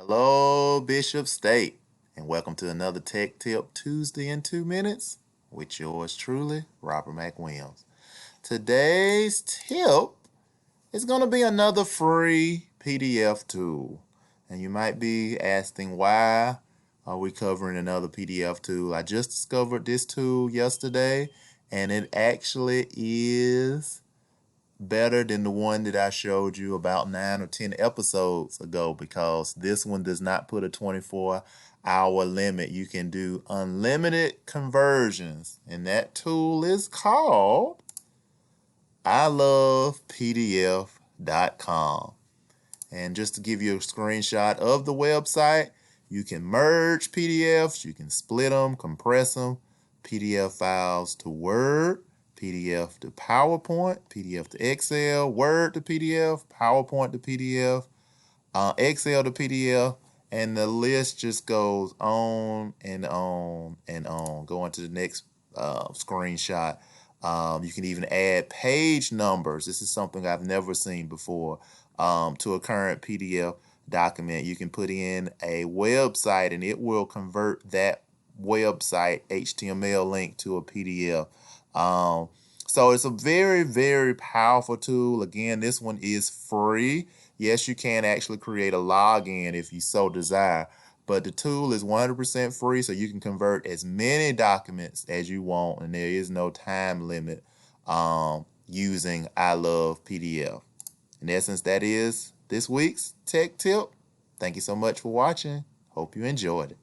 Hello, Bishop State, and welcome to another Tech Tip Tuesday in 2 minutes with yours truly, Robert McWilliams. Today's tip is going to be another free PDF tool. And you might be asking, why are we covering another PDF tool? I just discovered this tool yesterday, and it actually is better than the one that I showed you about 9 or 10 episodes ago, because this one does not put a 24-hour limit. You can do unlimited conversions, and that tool is called ilovepdf.com. And just to give you a screenshot of the website, you can merge PDFs, you can split them, compress them, PDF files to Word, PDF to PowerPoint, PDF to Excel, Word to PDF, PowerPoint to PDF, Excel to PDF, and the list just goes on and on and on. Going to the next screenshot. You can even add page numbers. This is something I've never seen before. To a current PDF document. You can put in a website and it will convert that website HTML link to a PDF. So it's a very, very powerful tool. Again, this one is free. Yes, you can actually create a login if you so desire, but the tool is 100% free, so you can convert as many documents as you want, and there is no time limit using I Love PDF. In essence, that is this week's tech tip. Thank you so much for watching. Hope you enjoyed it.